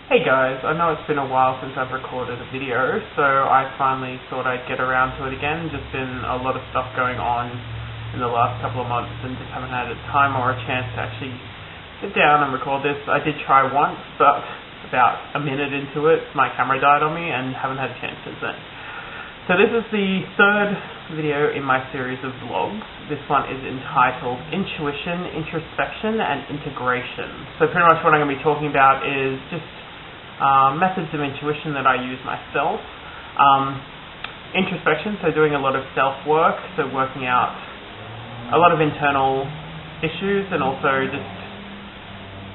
Hey guys, I know it's been a while since I've recorded a video, so I finally thought I'd get around to it again. Just been a lot of stuff going on in the last couple of months and just haven't had a time or a chance to actually sit down and record this. I did try once, but about a minute into it, my camera died on me and haven't had a chance since then. So this is the third video in my series of vlogs. This one is entitled Intuition, Introspection and Intergration. So pretty much what I'm going to be talking about is just methods of intuition that I use myself. Introspection, so doing a lot of self-work, so working out a lot of internal issues and also just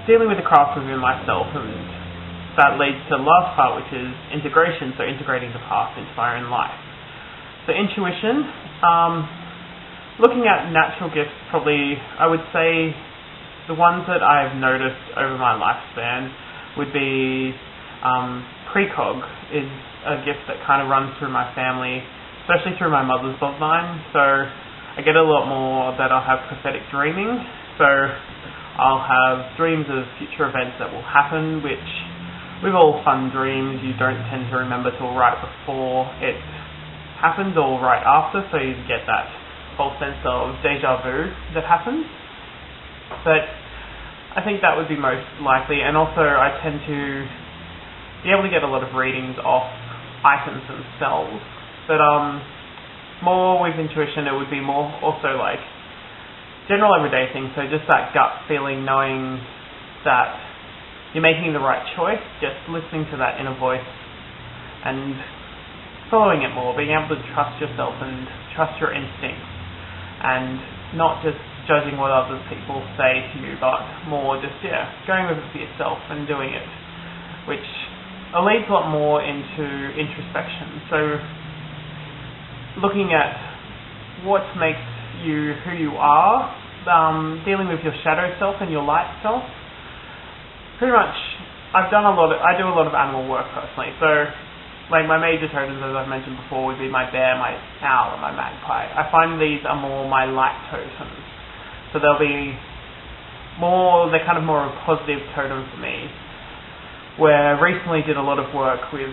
dealing with the craft within myself, and that leads to the last part, which is integration, so integrating the past into my own life. So intuition, looking at natural gifts, probably I would say the ones that I've noticed over my lifespan would be precog is a gift that kind of runs through my family, especially through my mother's bloodline. So I get a lot more that I'll have prophetic dreaming. So I'll have dreams of future events that will happen, which with all fun dreams you don't tend to remember till right before it happens or right after, so you get that false sense of deja vu that happens. But I think that would be most likely, and also I tend to be able to get a lot of readings off items themselves. But more with intuition, it would be more also like general everyday things, so just that gut feeling, knowing that you're making the right choice, just listening to that inner voice and following it more, being able to trust yourself and trust your instincts, and not just judging what other people say to you, but more just, going with it for yourself and doing it, which leads a lot more into introspection. So looking at what makes you who you are, dealing with your shadow self and your light self. Pretty much, I do a lot of animal work personally, so like my major totems, as I've mentioned before, would be my bear, my owl, and my magpie. I find these are more my light totems. So they're kind of more of a positive totem for me. Where I recently did a lot of work with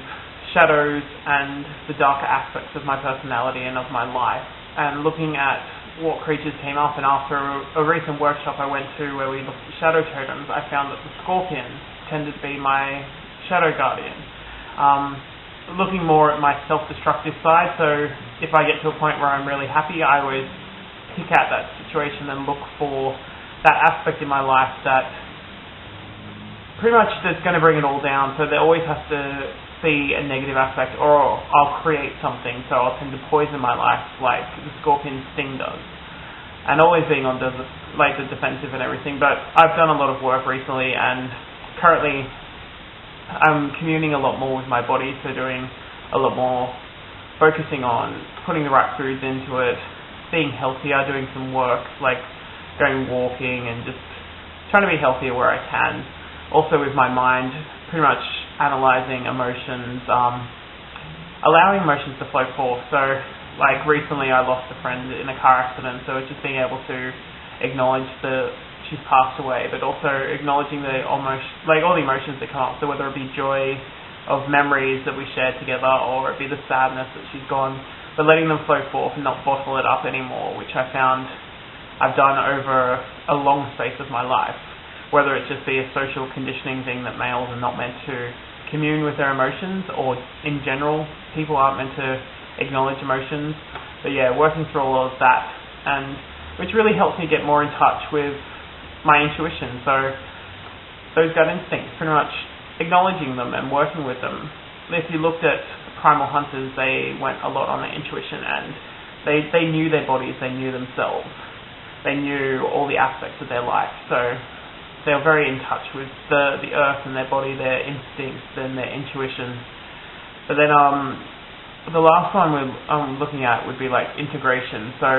shadows and the darker aspects of my personality and of my life, and looking at what creatures came up. And after a recent workshop I went to where we looked at shadow totems, I found that the scorpion tended to be my shadow guardian. Looking more at my self-destructive side, so if I get to a point where I'm really happy, I always pick out that situation and look for that aspect in my life that pretty much that's going to bring it all down. So there always has to be a negative aspect, or I'll create something, so I'll tend to poison my life like the scorpion's sting does, and always being on the defensive and everything. But I've done a lot of work recently, and currently I'm communing a lot more with my body, so doing a lot more focusing on putting the right foods into it, being healthier, doing some work like going walking and just trying to be healthier where I can. Also with my mind, pretty much analysing emotions, allowing emotions to flow forth. So like recently I lost a friend in a car accident, so it's just being able to acknowledge that she's passed away, but also acknowledging all the emotions that come up. So whether it be joy of memories that we shared together, or it be the sadness that she's gone, but letting them flow forth and not bottle it up anymore, which I found I've done over a long space of my life. Whether it just be a social conditioning thing that males are not meant to commune with their emotions, or in general people aren't meant to acknowledge emotions. But working through all of that, and which really helps me get more in touch with my intuition. So those gut instincts, pretty much acknowledging them and working with them. If you looked at primal hunters, they went a lot on their intuition, and they knew their bodies, they knew themselves, they knew all the aspects of their life. So they were very in touch with the earth and their body, their instincts and their intuition. But then the last one we're looking at would be like integration. So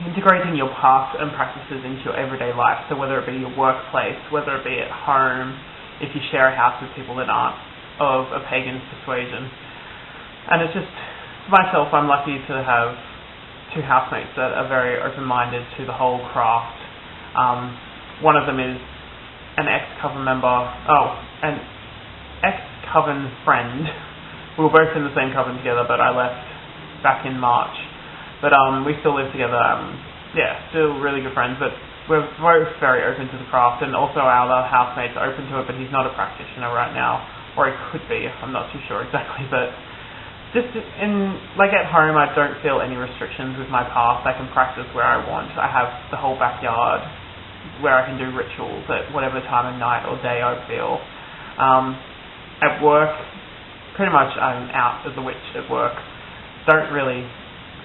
integrating your past and practices into your everyday life. So whether it be your workplace, whether it be at home, if you share a house with people that aren't of a pagan persuasion. And it's just, for myself, I'm lucky to have two housemates that are very open-minded to the whole craft. One of them is an ex-coven member, an ex-coven friend. We were both in the same coven together, but I left back in March. But we still live together. Still really good friends, but we're both very open to the craft, and also our other housemate's open to it, but he's not a practitioner right now, or he could be, I'm not too sure exactly, but just at home I don't feel any restrictions with my path. I can practice where I want. I have the whole backyard where I can do rituals at whatever time of night or day I feel. At work, pretty much I'm out as a witch at work. Don't really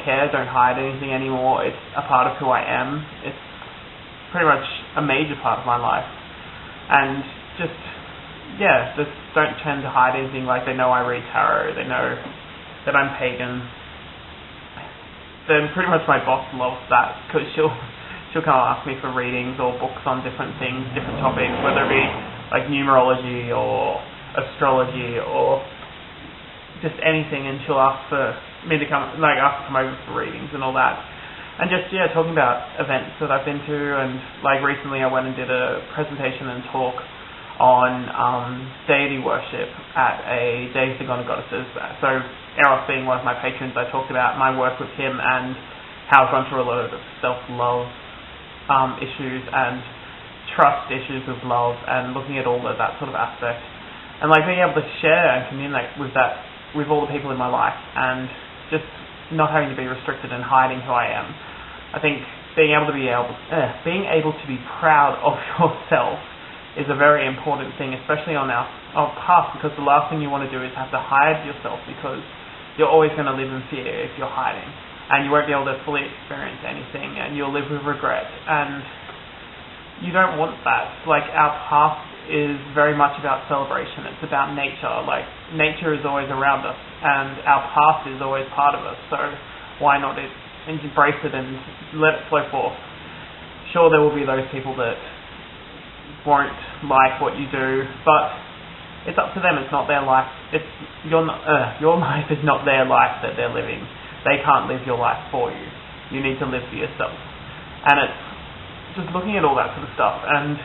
care, don't hide anything anymore. It's a part of who I am. It's pretty much a major part of my life. And just don't tend to hide anything. Like, they know I read tarot, they know that I'm pagan. Then pretty much my boss loves that, because she'll come and ask me for readings or books on different things, different topics, whether it be like numerology or astrology or just anything, and she'll ask for me to come over for readings and all that. And just talking about events that I've been to, and like recently I went and did a presentation and talk on deity worship at a Day of the God of Goddesses. So Eros being one of my patrons, I talked about my work with him and how I've gone through a lot of self-love issues and trust issues with love, and looking at all of that sort of aspect, and like being able to share and communicate with that with all the people in my life, and just not having to be restricted and hiding who I am. I think being able to be proud of yourself is a very important thing, especially on our path, because the last thing you want to do is have to hide yourself, because you're always going to live in fear if you're hiding, and you won't be able to fully experience anything, and you'll live with regret, and you don't want that. Like, our path is very much about celebration. It's about nature. Like, nature is always around us, and our path is always part of us, so why not embrace it and let it flow forth? Sure, there will be those people that won't like what you do, but it's up to them. It's not their life. It's your life is not their life that they're living. They can't live your life for you. You need to live for yourself. And it's just looking at all that sort of stuff, and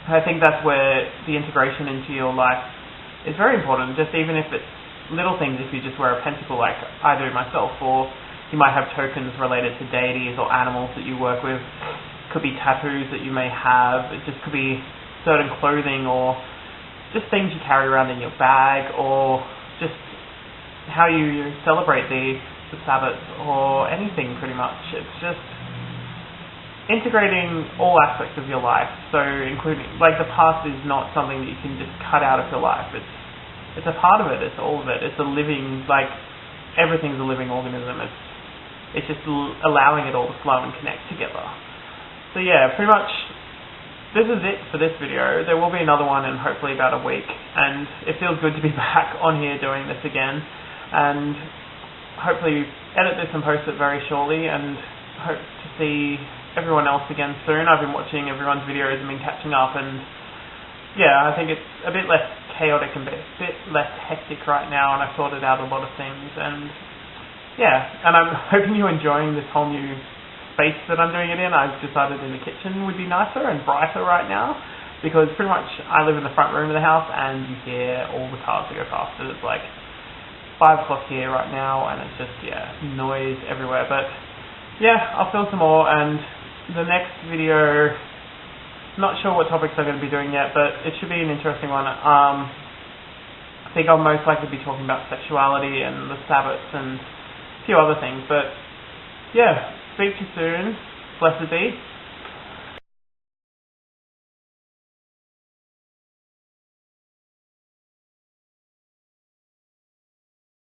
I think that's where the integration into your life is very important. Just even if it's little things, if you just wear a pentacle like I do myself, or you might have tokens related to deities or animals that you work with. Could be tattoos that you may have. It just could be certain clothing, or just things you carry around in your bag, or just how you celebrate the Sabbath, or anything pretty much. It's just integrating all aspects of your life. So including, like, the past is not something that you can just cut out of your life. It's a part of it. It's all of it. It's a living, like, everything's a living organism. It's just allowing it all to flow and connect together. So yeah, pretty much this is it for this video. There will be another one in hopefully about a week, and it feels good to be back on here doing this again, and hopefully edit this and post it very shortly, and hope to see everyone else again soon. I've been watching everyone's videos and been catching up, and yeah, I think it's a bit less chaotic and a bit less hectic right now, and I've sorted out a lot of things, and yeah, and I'm hoping you're enjoying this whole new space that I'm doing it in. I've decided in the kitchen would be nicer and brighter right now, because pretty much I live in the front room of the house, and you hear all the cars that go past it. It's like 5 o'clock here right now, and it's just, noise everywhere. But yeah, I'll film some more, and the next video, not sure what topics I'm going to be doing yet, but it should be an interesting one. I think I'll most likely be talking about sexuality and the Sabbaths and a few other things, but yeah, speak to you soon. Blessed be.